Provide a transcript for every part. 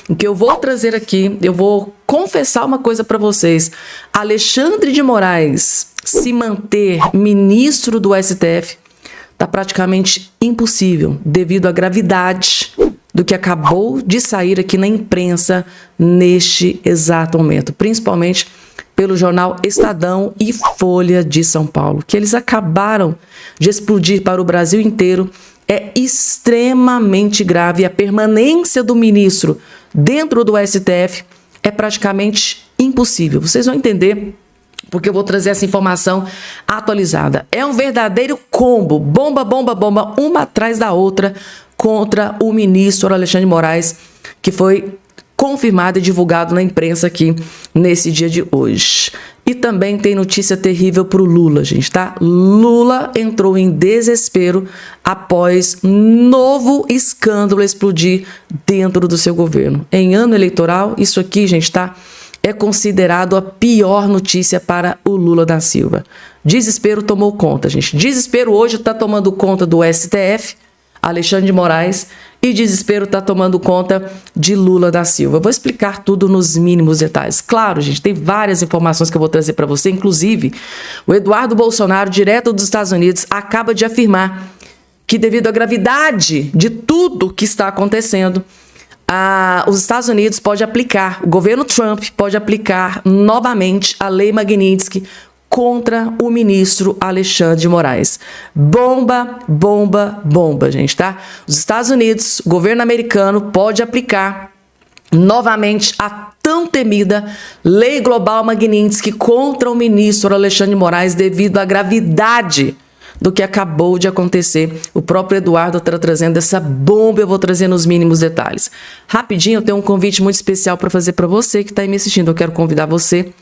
O que eu vou trazer aqui, eu vou confessar uma coisa para vocês. Alexandre de Moraes se manter ministro do STF está praticamente impossível devido à gravidade do que acabou de sair aqui na imprensa neste exato momento, principalmente pelo jornal Estadão e Folha de São Paulo, que eles acabaram de explodir para o Brasil inteiro. É extremamente grave. A permanência do ministro dentro do STF é praticamente impossível. Vocês vão entender porque eu vou trazer essa informação atualizada. É um verdadeiro combo, bomba, bomba, bomba, uma atrás da outra contra o ministro Alexandre de Moraes, que foi confirmado e divulgado na imprensa aqui nesse dia de hoje. E também tem notícia terrível para o Lula, gente, tá? Lula entrou em desespero após novo escândalo explodir dentro do seu governo. Em ano eleitoral, isso aqui, gente, tá? É considerado a pior notícia para o Lula da Silva. Desespero tomou conta, gente. Desespero hoje está tomando conta do STF, Alexandre de Moraes, e desespero está tomando conta de Lula da Silva. Eu vou explicar tudo nos mínimos detalhes. Claro, gente, tem várias informações que eu vou trazer para você. Inclusive, o Eduardo Bolsonaro, direto dos Estados Unidos, acaba de afirmar que devido à gravidade de tudo que está acontecendo, os Estados Unidos pode aplicar, o governo Trump pode aplicar novamente a lei Magnitsky contra o ministro Alexandre de Moraes. Bomba, bomba, bomba, gente, tá? Os Estados Unidos, o governo americano pode aplicar novamente a tão temida lei global Magnitsky contra o ministro Alexandre de Moraes devido à gravidade do que acabou de acontecer. O próprio Eduardo está trazendo essa bomba, eu vou trazer nos mínimos detalhes. Rapidinho, eu tenho um convite muito especial para fazer para você que está aí me assistindo. Eu quero convidar você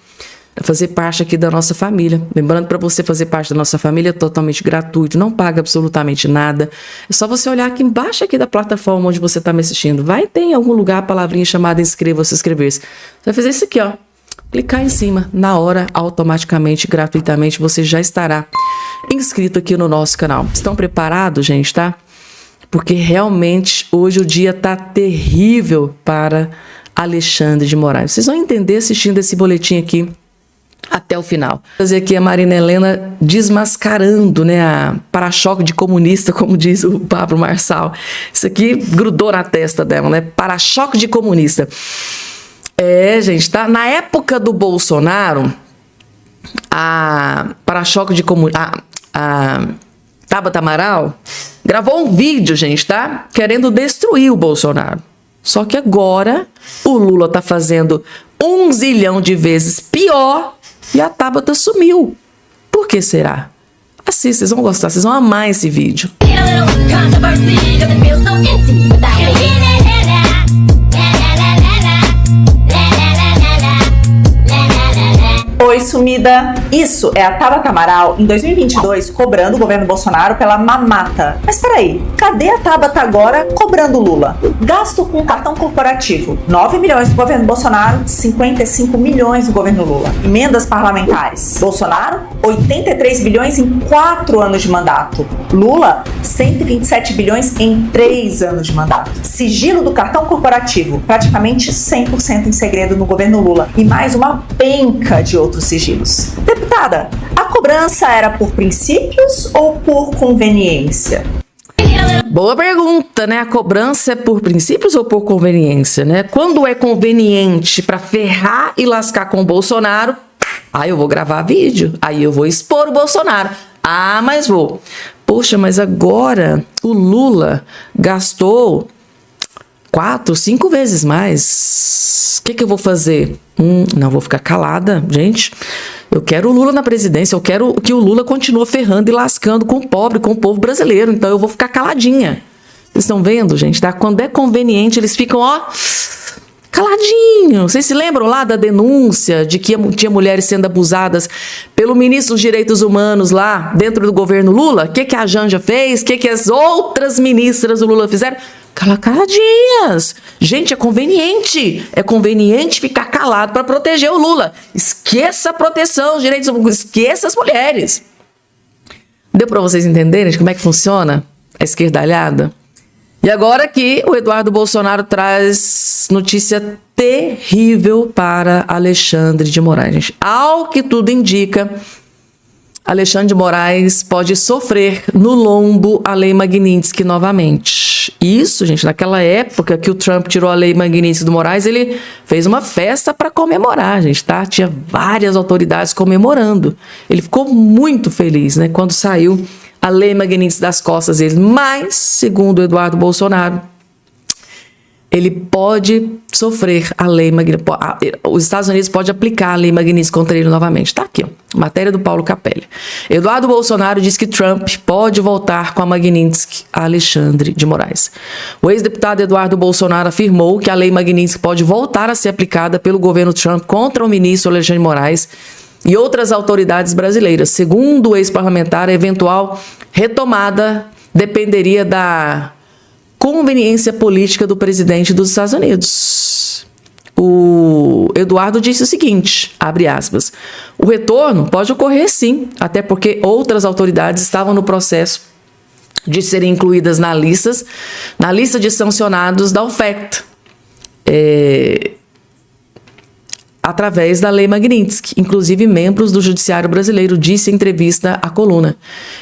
a fazer parte aqui da nossa família. Lembrando, para você fazer parte da nossa família é totalmente gratuito, não paga absolutamente nada. É só você olhar aqui embaixo aqui da plataforma onde você está me assistindo. Vai ter em algum lugar a palavrinha chamada inscreva-se, inscrever-se. Você vai fazer isso aqui, ó. Clicar em cima, na hora, automaticamente, gratuitamente, você já estará inscrito aqui no nosso canal. Estão preparados, gente, tá? Porque realmente hoje o dia tá terrível para Alexandre de Moraes. Vocês vão entender assistindo esse boletim aqui até o final. Vou fazer aqui a Marina Helena desmascarando, né, a para-choque de comunista, como diz o Pablo Marçal. Isso aqui grudou na testa dela, né? Para-choque de comunista. É, gente, tá? Na época do Bolsonaro, a para-choque de comunista, a Tabata Amaral gravou um vídeo, gente, tá? Querendo destruir o Bolsonaro. Só que agora o Lula tá fazendo 1 zilhão de vezes pior e a Tabata sumiu. Por que será? Assim, vocês vão gostar, vocês vão amar esse vídeo. Oi, sumida! Isso é a Tabata Amaral em 2022 cobrando o governo Bolsonaro pela mamata. Mas peraí, cadê a Tabata agora cobrando Lula? Gasto com cartão corporativo, 9 milhões do governo Bolsonaro, 55 milhões do governo Lula. Emendas parlamentares, Bolsonaro, 83 bilhões em 4 anos de mandato. Lula, 127 bilhões em 3 anos de mandato. Sigilo do cartão corporativo, praticamente 100% em segredo no governo Lula. E mais uma penca de outros sigilos. Deputada, a cobrança era por princípios ou por conveniência? Boa pergunta, né? A cobrança é por princípios ou por conveniência, né? Quando é conveniente para ferrar e lascar com o Bolsonaro, aí eu vou gravar vídeo, aí eu vou expor o Bolsonaro. Ah, mas vou. Poxa, mas agora o Lula gastou 4, 5 vezes mais. O que eu vou fazer? Não vou ficar calada, gente. Eu quero o Lula na presidência, eu quero que o Lula continue ferrando e lascando com o pobre, com o povo brasileiro. Então eu vou ficar caladinha. Vocês estão vendo, gente, tá? Quando é conveniente, eles ficam, ó, caladinho. Vocês se lembram lá da denúncia de que tinha mulheres sendo abusadas pelo ministro dos Direitos Humanos lá dentro do governo Lula? O que a Janja fez? O que as outras ministras do Lula fizeram? Caladinhas. Gente, é conveniente ficar calado para proteger o Lula. Esqueça a proteção, os direitos humanos, esqueça as mulheres. Deu para vocês entenderem como é que funciona a esquerdalhada? E agora que o Eduardo Bolsonaro traz notícia terrível para Alexandre de Moraes. Gente, ao que tudo indica, Alexandre de Moraes pode sofrer no lombo a Lei Magnitsky novamente. Isso, gente, naquela época que o Trump tirou a Lei Magnitsky do Moraes, ele fez uma festa para comemorar, gente, tá? Tinha várias autoridades comemorando. Ele ficou muito feliz, né, quando saiu a Lei Magnitsky das costas dele. Mas, segundo o Eduardo Bolsonaro, ele pode sofrer a Lei Magnitsky. Os Estados Unidos podem aplicar a Lei Magnitsky contra ele novamente. Está aqui, ó, matéria do Paulo Capelli. Eduardo Bolsonaro diz que Trump pode voltar com a Magnitsky a Alexandre de Moraes. O ex-deputado Eduardo Bolsonaro afirmou que a Lei Magnitsky pode voltar a ser aplicada pelo governo Trump contra o ministro Alexandre de Moraes e outras autoridades brasileiras. Segundo o ex-parlamentar, a eventual retomada dependeria da conveniência política do presidente dos Estados Unidos. O Eduardo disse o seguinte, abre aspas, o retorno pode ocorrer sim, até porque outras autoridades estavam no processo de serem incluídas na lista de sancionados da oferta. Através da Lei Magnitsky, inclusive membros do Judiciário Brasileiro, disse em entrevista à coluna.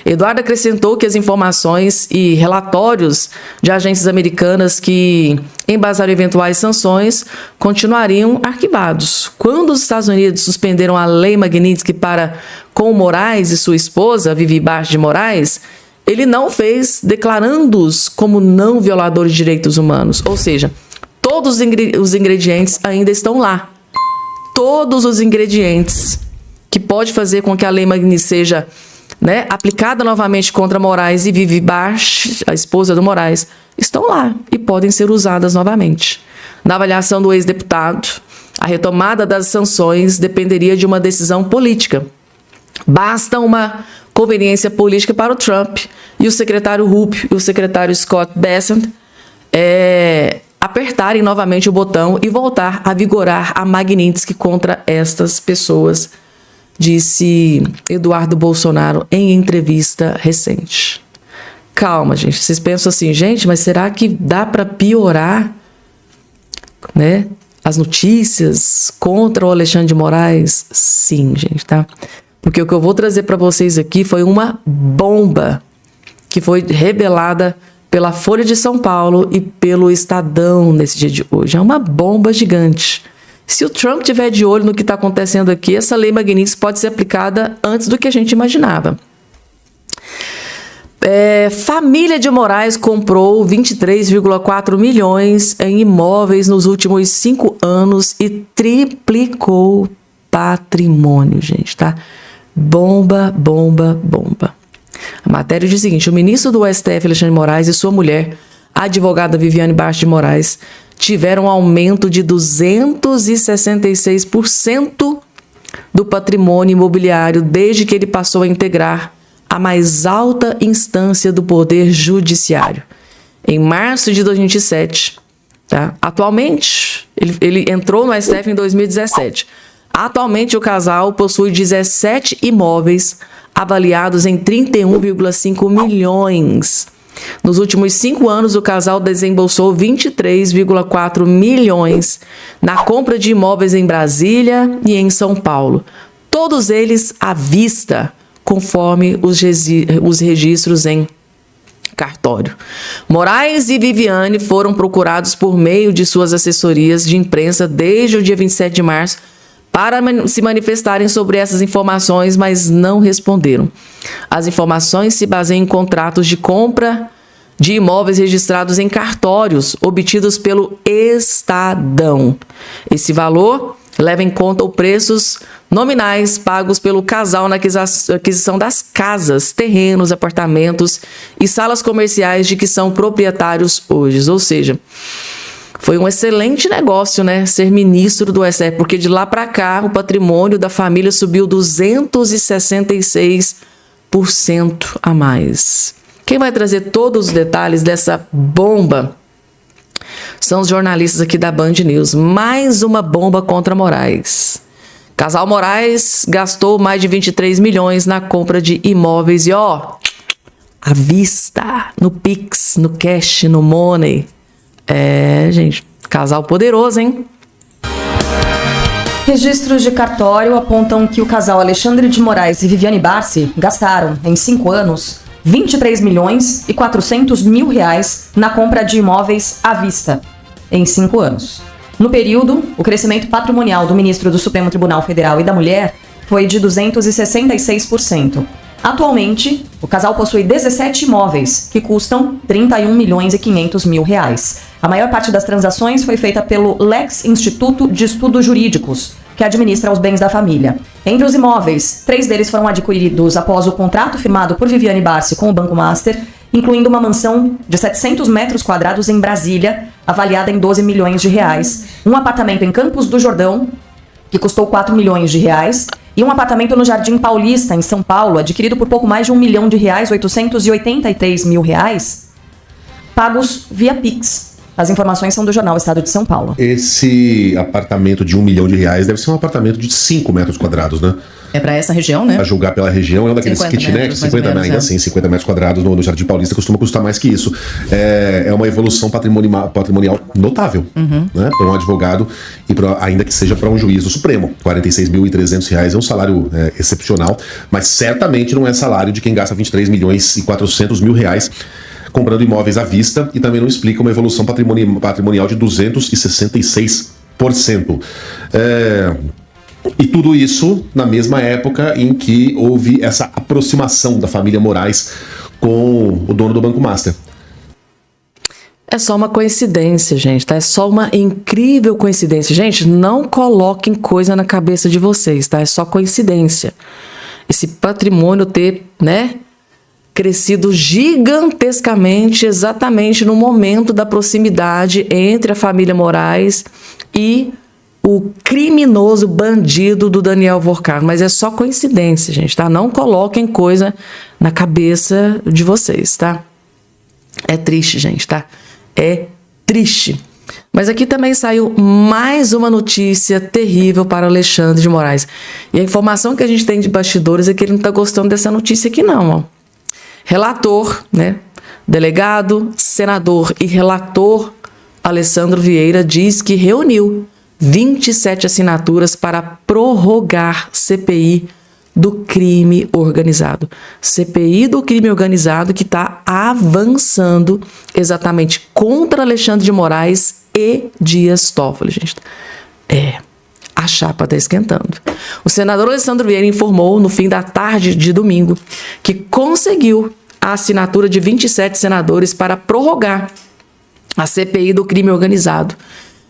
Eduardo acrescentou que as informações e relatórios de agências americanas que embasaram eventuais sanções continuariam arquivados. Quando os Estados Unidos suspenderam a Lei Magnitsky para com Moraes e sua esposa, Vivi Barros de Moraes, ele não fez declarando-os como não violadores de direitos humanos. Ou seja, todos os ingredientes ainda estão lá. Todos os ingredientes que pode fazer com que a Lei Magnitsky seja, né, aplicada novamente contra Moraes e Vivi Barros, a esposa do Moraes, estão lá e podem ser usadas novamente. Na avaliação do ex-deputado, a retomada das sanções dependeria de uma decisão política. Basta uma conveniência política para o Trump e o secretário Rubio e o secretário Scott Bessent apertarem novamente o botão e voltar a vigorar a Magnitsky contra estas pessoas, disse Eduardo Bolsonaro em entrevista recente. Calma, gente. Vocês pensam assim, gente, mas será que dá para piorar, né, as notícias contra o Alexandre de Moraes? Sim, gente, tá? Porque o que eu vou trazer para vocês aqui foi uma bomba que foi revelada pela Folha de São Paulo e pelo Estadão nesse dia de hoje. É uma bomba gigante. Se o Trump estiver de olho no que está acontecendo aqui, essa Lei Magnitsky pode ser aplicada antes do que a gente imaginava. Família de Moraes comprou 23,4 milhões em imóveis nos últimos 5 anos e triplicou patrimônio, gente, tá? Bomba, bomba, bomba. A matéria diz o seguinte, o ministro do STF, Alexandre de Moraes, e sua mulher, a advogada Viviane Barros de Moraes, tiveram um aumento de 266% do patrimônio imobiliário desde que ele passou a integrar a mais alta instância do Poder Judiciário, em março de 2027. Tá? Atualmente, ele entrou no STF em 2017. Atualmente, o casal possui 17 imóveis avaliados em 31,5 milhões. Nos últimos 5 anos, o casal desembolsou 23,4 milhões na compra de imóveis em Brasília e em São Paulo. Todos eles à vista, conforme os registros em cartório. Moraes e Viviane foram procurados por meio de suas assessorias de imprensa desde o dia 27 de março para se manifestarem sobre essas informações, mas não responderam. As informações se baseiam em contratos de compra de imóveis registrados em cartórios obtidos pelo Estadão. Esse valor leva em conta os preços nominais pagos pelo casal na aquisição das casas, terrenos, apartamentos e salas comerciais de que são proprietários hoje. Ou seja, foi um excelente negócio, né, ser ministro do STF, porque de lá para cá o patrimônio da família subiu 266% a mais. Quem vai trazer todos os detalhes dessa bomba são os jornalistas aqui da Band News. Mais uma bomba contra Moraes. Casal Moraes gastou mais de 23 milhões na compra de imóveis e, à vista, no Pix, no cash, no Money. Gente, casal poderoso, hein? Registros de cartório apontam que o casal Alexandre de Moraes e Viviane Barsi gastaram, em 5 anos, 23 milhões e 400 mil reais na compra de imóveis à vista, em 5 anos. No período, o crescimento patrimonial do ministro do Supremo Tribunal Federal e da Mulher foi de 266%. Atualmente, o casal possui 17 imóveis, que custam 31 milhões e 500 mil reais. A maior parte das transações foi feita pelo Lex Instituto de Estudos Jurídicos, que administra os bens da família. Entre os imóveis, 3 deles foram adquiridos após o contrato firmado por Viviane Barsi com o Banco Master, incluindo uma mansão de 700 metros quadrados em Brasília, avaliada em 12 milhões de reais, um apartamento em Campos do Jordão, que custou 4 milhões de reais, e um apartamento no Jardim Paulista, em São Paulo, adquirido por pouco mais de R$1 milhão, 883 mil reais, pagos via Pix. As informações são do jornal Estado de São Paulo. Esse apartamento de R$1 milhão deve ser um apartamento de 5 metros quadrados, né? É pra essa região, né? A julgar pela região, é um daqueles kitnet, 50 metros quadrados no Jardim Paulista costuma custar mais que isso. É uma evolução patrimonial notável, né? Para um advogado e ainda que seja para um juiz do Supremo. R$ 46.300 é um salário excepcional, mas certamente não é salário de quem gasta 23 milhões e 400 mil reais comprando imóveis à vista, e também não explica uma evolução patrimonial de 266%. E tudo isso na mesma época em que houve essa aproximação da família Moraes com o dono do Banco Master. É só uma coincidência, gente, tá? É só uma incrível coincidência. Gente, não coloquem coisa na cabeça de vocês, tá? É só coincidência. Esse patrimônio ter, né, crescido gigantescamente exatamente no momento da proximidade entre a família Moraes e o criminoso bandido do Daniel Worcar. Mas é só coincidência, gente, tá? Não coloquem coisa na cabeça de vocês, tá? É triste, gente, tá? É triste. Mas aqui também saiu mais uma notícia terrível para Alexandre de Moraes. E a informação que a gente tem de bastidores é que ele não tá gostando dessa notícia aqui não, ó. Relator, né? Delegado, senador e relator Alessandro Vieira diz que reuniu 27 assinaturas para prorrogar CPI do crime organizado. CPI do crime organizado que está avançando exatamente contra Alexandre de Moraes e Dias Toffoli, gente. A chapa está esquentando. O senador Alessandro Vieira informou no fim da tarde de domingo que conseguiu a assinatura de 27 senadores para prorrogar a CPI do crime organizado.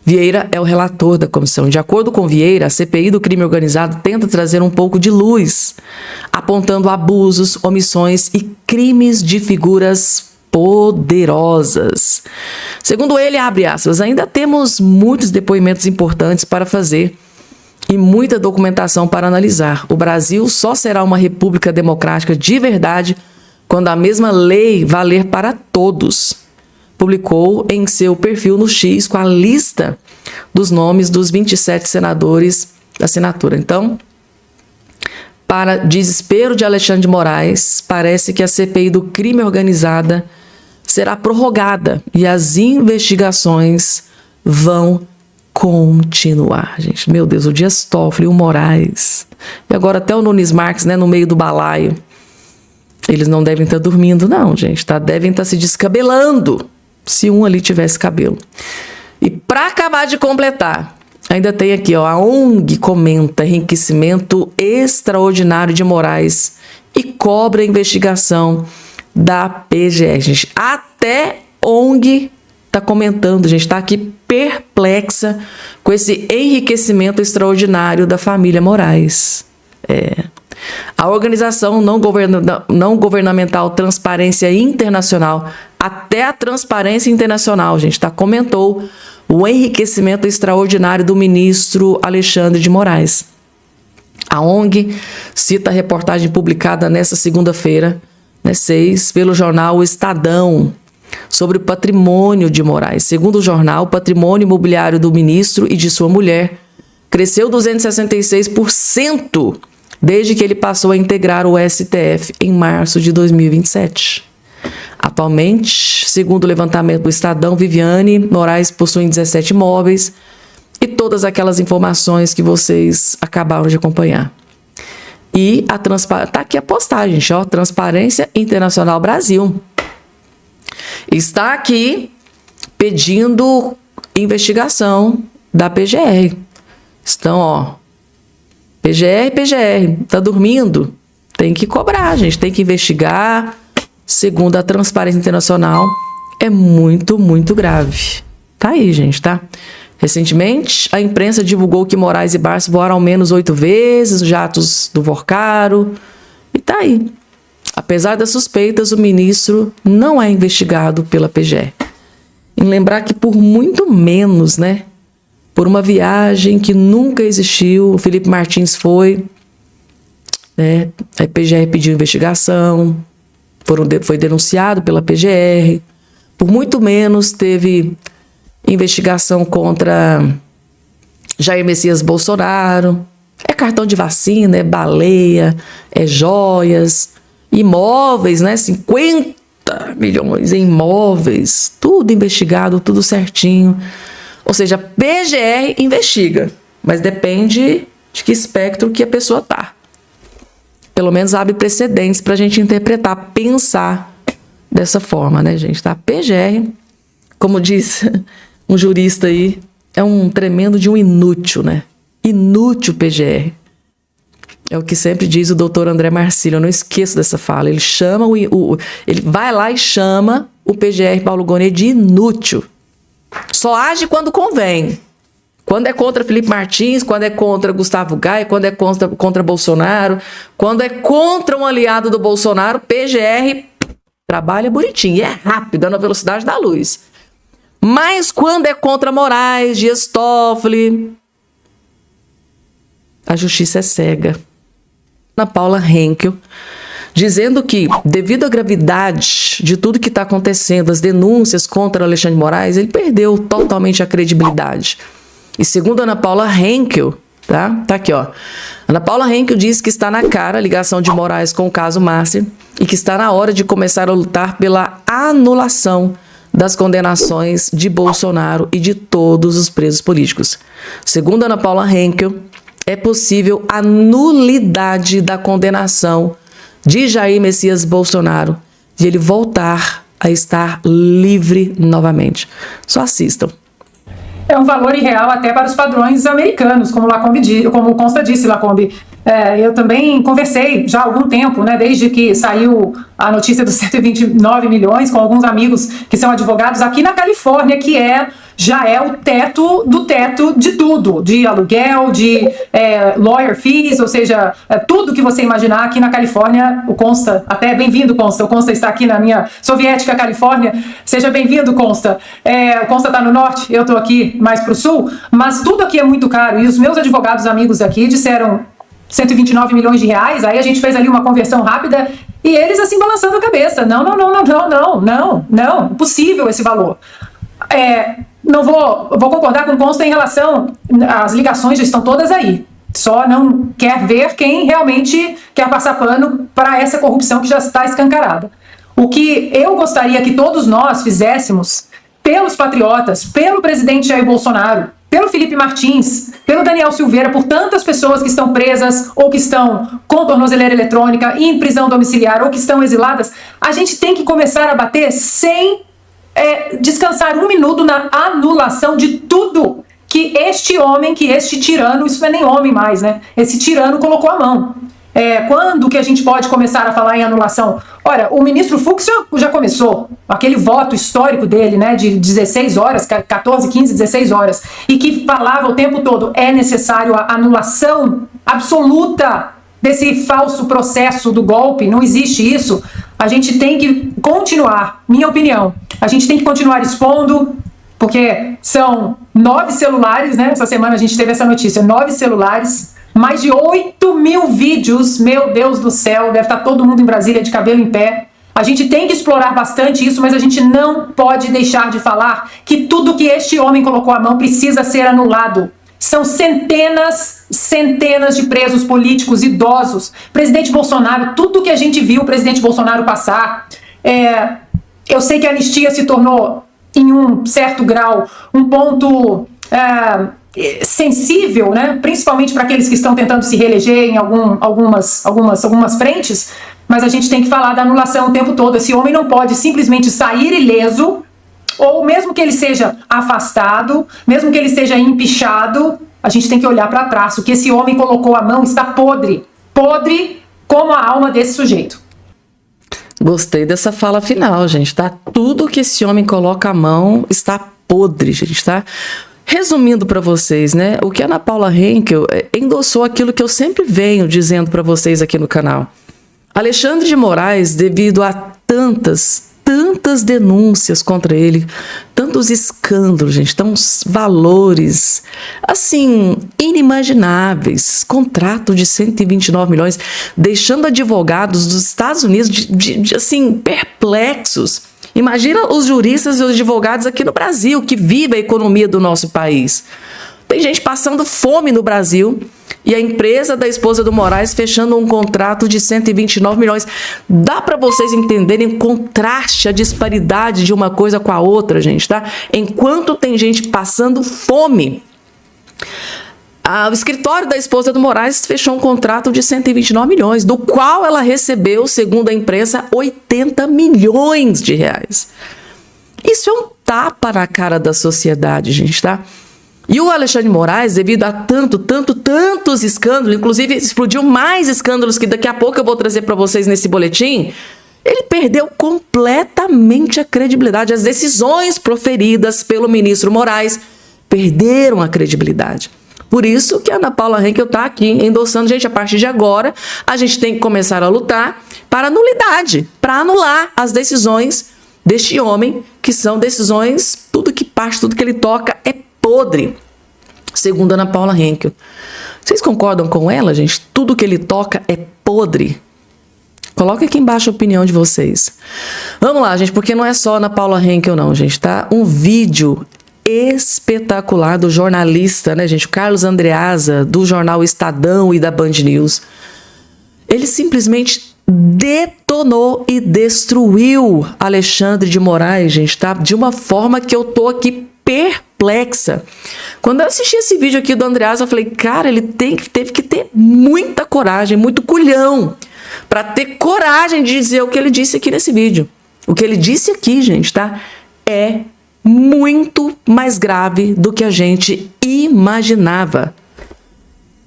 Vieira é o relator da comissão. De acordo com Vieira, a CPI do crime organizado tenta trazer um pouco de luz, apontando abusos, omissões e crimes de figuras poderosas. Segundo ele, abre aspas, ainda temos muitos depoimentos importantes para fazer e muita documentação para analisar. O Brasil só será uma república democrática de verdade quando a mesma lei valer para todos. Publicou em seu perfil no X com a lista dos nomes dos 27 senadores da assinatura. Então, para desespero de Alexandre de Moraes, parece que a CPI do crime organizado será prorrogada e as investigações vão continuar, gente. Meu Deus, o Dias Toffoli, o Moraes e agora até o Nunes Marques, né, no meio do balaio. Eles não devem estar dormindo, não, gente, tá? Devem estar se descabelando, se um ali tivesse cabelo. E para acabar de completar, ainda tem aqui, ó, a ONG comenta enriquecimento extraordinário de Moraes e cobra a investigação da PGR. Gente, até ONG tá comentando, gente, tá aqui perplexa com esse enriquecimento extraordinário da família Moraes. A organização não governamental Transparência Internacional, até a Transparência Internacional, gente, tá, comentou o enriquecimento extraordinário do ministro Alexandre de Moraes. A ONG cita a reportagem publicada nesta segunda-feira, 6, pelo jornal O Estadão, sobre o patrimônio de Moraes. Segundo o jornal, o patrimônio imobiliário do ministro e de sua mulher cresceu 266% desde que ele passou a integrar o STF em março de 2027. Atualmente, segundo o levantamento do Estadão, Viviane Moraes possui 17 imóveis e todas aquelas informações que vocês acabaram de acompanhar. E tá aqui a postagem, gente, ó, Transparência Internacional Brasil. Está aqui pedindo investigação da PGR. Então, ó, PGR, tá dormindo? Tem que cobrar, gente, tem que investigar. Segundo a Transparência Internacional, é muito, muito grave. Tá aí, gente, tá? Recentemente, a imprensa divulgou que Moraes e Barsi voaram ao menos 8 vezes os jatos do Vorcaro. E tá aí. Apesar das suspeitas, o ministro não é investigado pela PGR. E lembrar que por muito menos, né? Por uma viagem que nunca existiu, o Felipe Martins foi, né? A PGR pediu investigação, foi denunciado pela PGR. Por muito menos teve investigação contra Jair Messias Bolsonaro. É cartão de vacina, é baleia, é joias, imóveis, né? 50 milhões em imóveis, tudo investigado, tudo certinho. Ou seja, a PGR investiga, mas depende de que espectro que a pessoa tá. Pelo menos abre precedentes para a gente interpretar, pensar dessa forma, né, gente? Tá? A PGR, como diz um jurista aí, é um tremendo de um inútil, né? Inútil PGR. É o que sempre diz o doutor André Marcílio, eu não esqueço dessa fala. Ele chama ele vai lá e chama o PGR Paulo Gonet de inútil. Só age quando convém. Quando é contra Felipe Martins, quando é contra Gustavo Gaia, quando é contra Bolsonaro, quando é contra um aliado do Bolsonaro, PGR trabalha bonitinho e é rápido, na velocidade da luz. Mas quando é contra Moraes, Dias Toffoli, a justiça é cega. Ana Paula Henkel, dizendo que, devido à gravidade de tudo que está acontecendo, as denúncias contra Alexandre de Moraes, ele perdeu totalmente a credibilidade. E segundo Ana Paula Henkel, tá aqui, ó. Ana Paula Henkel diz que está na cara a ligação de Moraes com o caso Márcia e que está na hora de começar a lutar pela anulação das condenações de Bolsonaro e de todos os presos políticos. Segundo Ana Paula Henkel, é possível a nulidade da condenação de Jair Messias Bolsonaro e ele voltar a estar livre novamente. Só assistam. É um valor irreal até para os padrões americanos, como o Consta disse, Lacombe. Eu também conversei já há algum tempo, né, desde que saiu a notícia dos 129 milhões, com alguns amigos que são advogados aqui na Califórnia, que já é o teto do teto de tudo, de aluguel, de lawyer fees, ou seja, tudo que você imaginar aqui na Califórnia. O Consta, até bem-vindo, Consta. O Consta está aqui na minha soviética Califórnia. Seja bem-vindo, Consta. O Consta está no norte, eu estou aqui mais para o sul, mas tudo aqui é muito caro. E os meus advogados amigos aqui disseram 129 milhões de reais, aí a gente fez ali uma conversão rápida e eles assim balançando a cabeça. Não, impossível esse valor. Não vou concordar com o Consta em relação, as ligações já estão todas aí. Só não quer ver quem realmente quer passar pano para essa corrupção que já está escancarada. O que eu gostaria que todos nós fizéssemos pelos patriotas, pelo presidente Jair Bolsonaro, pelo Felipe Martins, pelo Daniel Silveira, por tantas pessoas que estão presas ou que estão com tornozeleira eletrônica, em prisão domiciliar ou que estão exiladas, a gente tem que começar a bater sem descansar um minuto na anulação de tudo que este homem, que este tirano, isso não é nem homem mais, né? Esse tirano colocou a mão. Quando que a gente pode começar a falar em anulação? Olha, o ministro Fux já começou, aquele voto histórico dele, né, de 16 horas, 14, 15, 16 horas, e que falava o tempo todo, é necessário a anulação absoluta desse falso processo do golpe, não existe isso. A gente tem que continuar, minha opinião, a gente tem que continuar expondo, porque são 9 celulares, né, essa semana a gente teve essa notícia, 9 celulares, mais de 8 mil vídeos, meu Deus do céu, deve estar todo mundo em Brasília de cabelo em pé. A gente tem que explorar bastante isso, mas a gente não pode deixar de falar que tudo que este homem colocou à mão precisa ser anulado. São centenas de presos políticos, idosos. Presidente Bolsonaro, tudo que a gente viu o presidente Bolsonaro passar, Eu sei que a anistia se tornou, em um certo grau, um ponto sensível, né? Principalmente para aqueles que estão tentando se reeleger em algumas frentes, mas a gente tem que falar da anulação o tempo todo. Esse homem não pode simplesmente sair ileso, ou mesmo que ele seja afastado, mesmo que ele seja empichado, a gente tem que olhar para trás. O que esse homem colocou a mão está podre, podre como a alma desse sujeito. Gostei dessa fala final, gente, tá? Tudo que esse homem coloca a mão está podre, gente, tá? Resumindo para vocês, né? O que a Ana Paula Henkel endossou aquilo que eu sempre venho dizendo para vocês aqui no canal. Alexandre de Moraes, devido a tantas denúncias contra ele, tantos escândalos, gente, tantos valores, assim, inimagináveis, contrato de 129 milhões, deixando advogados dos Estados Unidos assim, perplexos. Imagina os juristas e os advogados aqui no Brasil, que vivem a economia do nosso país. Tem gente passando fome no Brasil e a empresa da esposa do Moraes fechando um contrato de 129 milhões. Dá para vocês entenderem o contraste, a disparidade de uma coisa com a outra, gente, tá? Enquanto tem gente passando fome, o escritório da esposa do Moraes fechou um contrato de 129 milhões, do qual ela recebeu, segundo a imprensa, 80 milhões de reais. Isso é um tapa na cara da sociedade, gente, tá? E o Alexandre de Moraes, devido a tantos escândalos, inclusive explodiu mais escândalos que daqui a pouco eu vou trazer para vocês nesse boletim, ele perdeu completamente a credibilidade. As decisões proferidas pelo ministro Moraes perderam a credibilidade. Por isso que a Ana Paula Henkel está aqui endossando, gente, a partir de agora a gente tem que começar a lutar para nulidade, para anular as decisões deste homem, que são decisões, tudo que parte, tudo que ele toca é podre, segundo Ana Paula Henkel. Vocês concordam com ela, gente? Tudo que ele toca é podre. Coloca aqui embaixo a opinião de vocês. Vamos lá, gente, porque não é só Ana Paula Henkel não, gente, tá? Um vídeo espetacular do jornalista, né, gente? O Carlos Andreasa, do jornal Estadão e da Band News. Ele simplesmente detonou e destruiu Alexandre de Moraes, gente, tá? De uma forma que eu tô aqui perplexa. Quando eu assisti esse vídeo aqui do Andreasa, eu falei, cara, ele teve que ter muita coragem, muito culhão, para ter coragem de dizer o que ele disse aqui nesse vídeo. O que ele disse aqui, gente, tá? É muito mais grave do que a gente imaginava.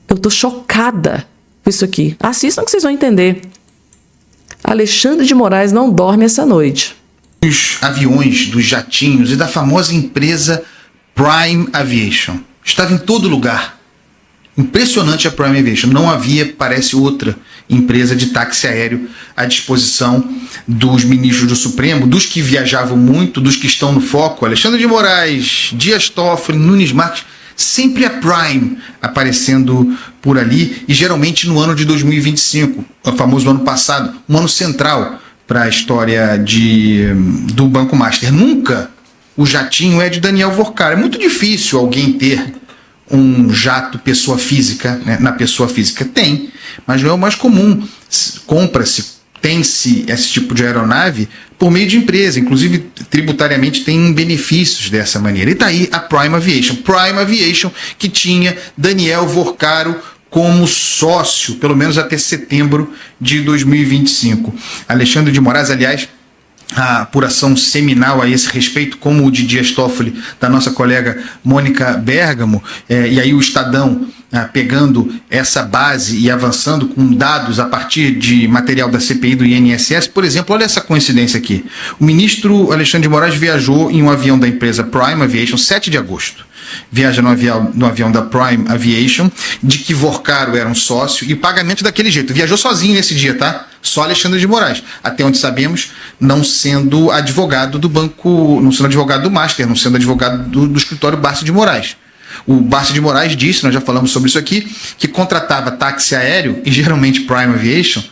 Eu tô chocada com isso aqui. Assistam que vocês vão entender. Alexandre de Moraes não dorme essa noite. Dos aviões, dos jatinhos e da famosa empresa Prime Aviation. Estava em todo lugar. Impressionante a Prime Aviation. Não havia, parece, outra empresa de táxi aéreo à disposição dos ministros do Supremo, dos que viajavam muito, dos que estão no foco. Alexandre de Moraes, Dias Toffoli, Nunes Marques, sempre a Prime aparecendo por ali, e geralmente no ano de 2025, o famoso ano passado, um ano central para a história do Banco Master. Nunca o jatinho é de Daniel Vorcar. É muito difícil alguém ter um jato pessoa física, né? Na pessoa física tem, mas não é o mais comum. Compra-se, tem-se esse tipo de aeronave por meio de empresa, inclusive tributariamente tem benefícios dessa maneira. E está aí a Prime Aviation, que tinha Daniel Vorcaro como sócio, pelo menos até setembro de 2025. Alexandre de Moraes, aliás, a apuração seminal a esse respeito, como o de Dias Toffoli, da nossa colega Mônica Bergamo, e aí o Estadão pegando essa base e avançando com dados a partir de material da CPI do INSS. Por exemplo, olha essa coincidência aqui. O ministro Alexandre de Moraes viajou em um avião da empresa Prime Aviation, 7 de agosto. Viaja no avião da Prime Aviation, de que Vorcaro era um sócio, e o pagamento daquele jeito. Viajou sozinho nesse dia, tá? Só Alexandre de Moraes. Até onde sabemos, não sendo advogado do banco, não sendo advogado do Master, não sendo advogado do escritório Barça de Moraes. O Barça de Moraes disse, nós já falamos sobre isso aqui, que contratava táxi aéreo, e geralmente Prime Aviation,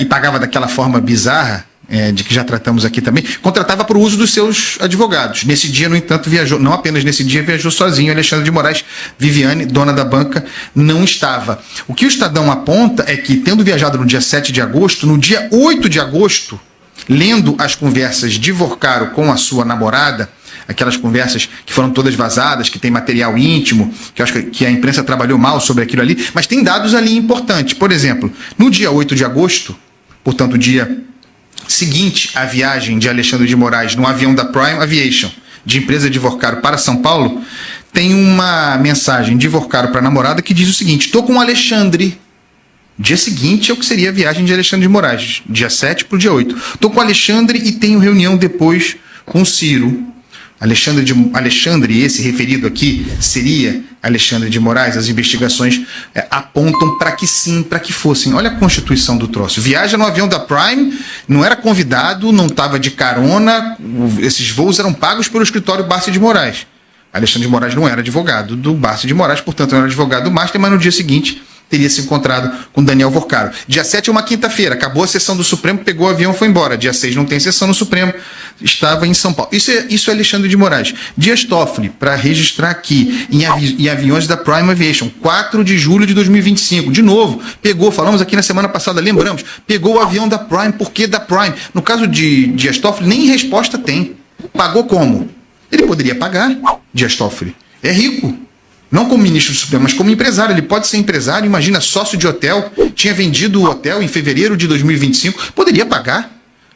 e pagava daquela forma bizarra, de que já tratamos aqui também, contratava para o uso dos seus advogados. Nesse dia, no entanto, viajou, não apenas nesse dia, viajou sozinho. Alexandre de Moraes, Viviane, dona da banca, não estava. O que o Estadão aponta é que, tendo viajado no dia 7 de agosto, no dia 8 de agosto, lendo as conversas de Vorcaro com a sua namorada, aquelas conversas que foram todas vazadas, que tem material íntimo, que eu acho que a imprensa trabalhou mal sobre aquilo ali, mas tem dados ali importantes. Por exemplo, no dia 8 de agosto, portanto, o dia seguinte à viagem de Alexandre de Moraes no avião da Prime Aviation, de empresa de Vorcaro para São Paulo, tem uma mensagem de Vorcaro para a namorada que diz o seguinte: estou com o Alexandre. Dia seguinte é o que seria a viagem de Alexandre de Moraes, dia 7 para o dia 8. Estou com o Alexandre e tenho reunião depois com o Ciro. Alexandre, esse referido aqui, seria Alexandre de Moraes. As investigações apontam para que sim, para que fossem. Olha a constituição do troço. Viaja no avião da Prime, não era convidado, não estava de carona, esses voos eram pagos pelo escritório Barsi de Moraes. Alexandre de Moraes não era advogado do Barsi de Moraes, portanto não era advogado do Master, mas no dia seguinte teria se encontrado com Daniel Vorcaro. Dia 7 é uma quinta-feira, acabou a sessão do Supremo, pegou o avião e foi embora. Dia 6 não tem sessão no Supremo, estava em São Paulo. Isso é Alexandre de Moraes. Dias Toffoli, para registrar aqui, em aviões da Prime Aviation, 4 de julho de 2025. De novo, pegou, falamos aqui na semana passada, lembramos, pegou o avião da Prime, por que da Prime? No caso de Dias Toffoli, nem resposta tem. Pagou como? Ele poderia pagar, Dias Toffoli. É rico. Não como ministro do Supremo, mas como empresário. Ele pode ser empresário, imagina, sócio de hotel, tinha vendido o hotel em fevereiro de 2025, poderia pagar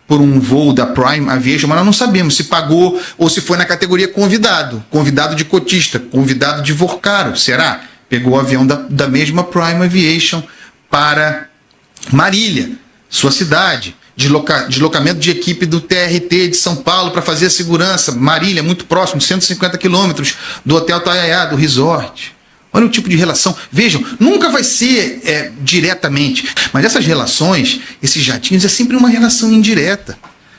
por um voo da Prime Aviation, mas nós não sabemos se pagou ou se foi na categoria convidado, convidado de cotista, convidado de Vorcaro, será? Pegou o avião da mesma Prime Aviation para Marília, sua cidade. Deslocamento de equipe do TRT de São Paulo para fazer a segurança. Marília, muito próximo, 150 quilômetros do Hotel Taiaiá, do resort. Olha o tipo de relação. Vejam, nunca vai ser diretamente, mas essas relações, esses jatinhos, é sempre uma relação indireta.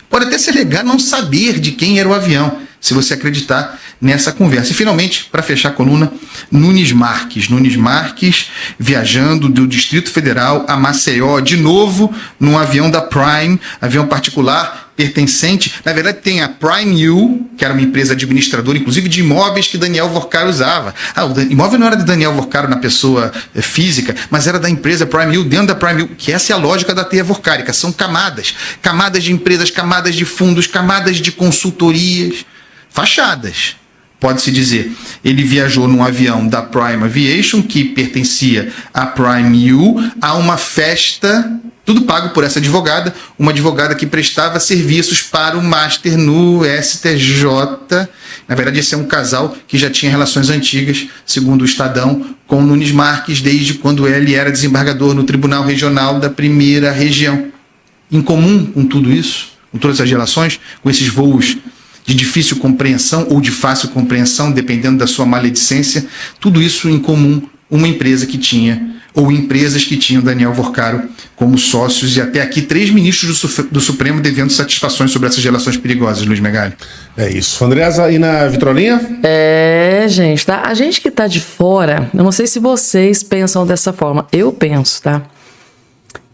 Pode até ser legal não saber de quem era o avião, se você acreditar nessa conversa. E, finalmente, para fechar a coluna, Nunes Marques. Nunes Marques viajando do Distrito Federal a Maceió, de novo, num avião da Prime, avião particular, pertencente. Na verdade, tem a Prime U, que era uma empresa administradora, inclusive, de imóveis que Daniel Vorcaro usava. O imóvel não era de Daniel Vorcaro na pessoa física, mas era da empresa Prime U, dentro da Prime U, que essa é a lógica da teia vorcárica. São camadas. Camadas de empresas, camadas de fundos, camadas de consultorias, fachadas. Pode-se dizer, ele viajou num avião da Prime Aviation, que pertencia à Prime U, a uma festa, tudo pago por essa advogada, uma advogada que prestava serviços para o Master no STJ. Na verdade, esse é um casal que já tinha relações antigas, segundo o Estadão, com Nunes Marques, desde quando ele era desembargador no Tribunal Regional da Primeira Região. Em comum com tudo isso, com todas essas relações, com esses voos de difícil compreensão ou de fácil compreensão, dependendo da sua maledicência, tudo isso em comum, uma empresa que tinha, ou empresas que tinham Daniel Vorcaro como sócios, e até aqui 3 ministros do Supremo devendo satisfações sobre essas relações perigosas, Luiz Megali. É isso. Andreasa, e na vitrolinha? Gente, tá? A gente que tá de fora, eu não sei se vocês pensam dessa forma, eu penso, tá?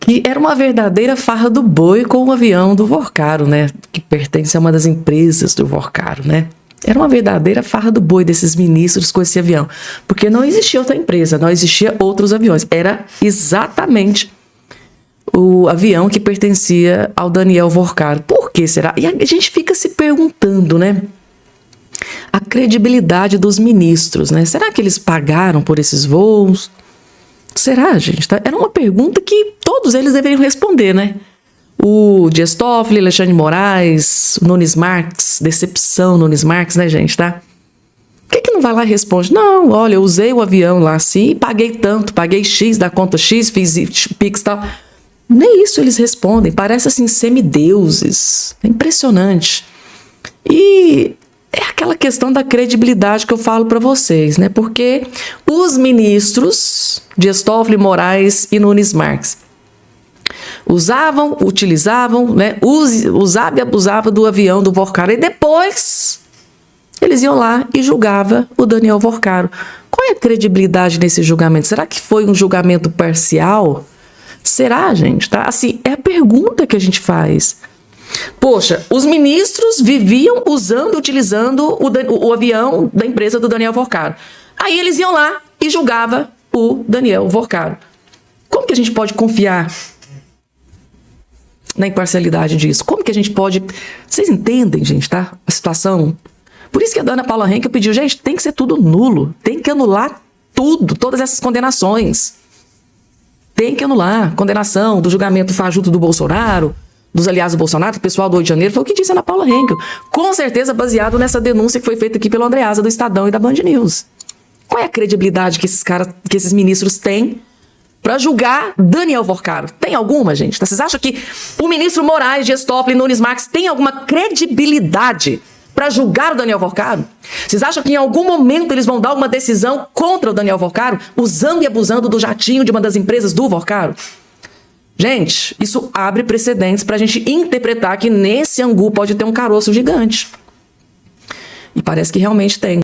Que era uma verdadeira farra do boi com o avião do Vorcaro, né? Que pertence a uma das empresas do Vorcaro, né? Era uma verdadeira farra do boi desses ministros com esse avião. Porque não existia outra empresa, não existia outros aviões. Era exatamente o avião que pertencia ao Daniel Vorcaro. Por que será? E a gente fica se perguntando, né? A credibilidade dos ministros, né? Será que eles pagaram por esses voos? Será, gente? Era uma pergunta que todos eles deveriam responder, né? O Dias Toffoli, Alexandre de Moraes, o Nunes Marques, decepção Nunes Marques, né, gente, tá? Por que não vai lá e responde? Não, olha, eu usei o avião lá assim, paguei tanto, paguei X da conta X, fiz Pix e tal. Nem isso eles respondem, parece assim semideuses, é impressionante. E é aquela questão da credibilidade que eu falo para vocês, né? Porque os ministros Dias Toffoli, Moraes e Nunes Marques usavam, utilizavam, né? Usava e abusava do avião do Vorcaro. E depois eles iam lá e julgavam o Daniel Vorcaro. Qual é a credibilidade nesse julgamento? Será que foi um julgamento parcial? Será, gente? Tá? Assim, é a pergunta que a gente faz. Poxa, os ministros viviam usando, utilizando o avião da empresa do Daniel Vorcaro. Aí eles iam lá e julgavam o Daniel Vorcaro. Como que a gente pode confiar na imparcialidade disso? Como que a gente pode... Vocês entendem, gente, tá? A situação. Por isso que a Ana Paula Henkel pediu, gente, tem que ser tudo nulo. Tem que anular tudo, todas essas condenações. Tem que anular. Condenação do julgamento fajuto do Bolsonaro, dos aliados do Bolsonaro, do pessoal do 8 de janeiro, foi o que disse a Ana Paula Henkel. Com certeza baseado nessa denúncia que foi feita aqui pelo Andreasa do Estadão e da Band News. Qual é a credibilidade que esses ministros têm para julgar Daniel Porcaro? Tem alguma, gente? Vocês acham que o ministro Moraes, Dias Toffoli, Nunes Marques tem alguma credibilidade para julgar o Daniel Porcaro? Vocês acham que em algum momento eles vão dar alguma decisão contra o Daniel Porcaro, usando e abusando do jatinho de uma das empresas do Porcaro? Gente, isso abre precedentes para a gente interpretar que nesse angu pode ter um caroço gigante. E parece que realmente tem.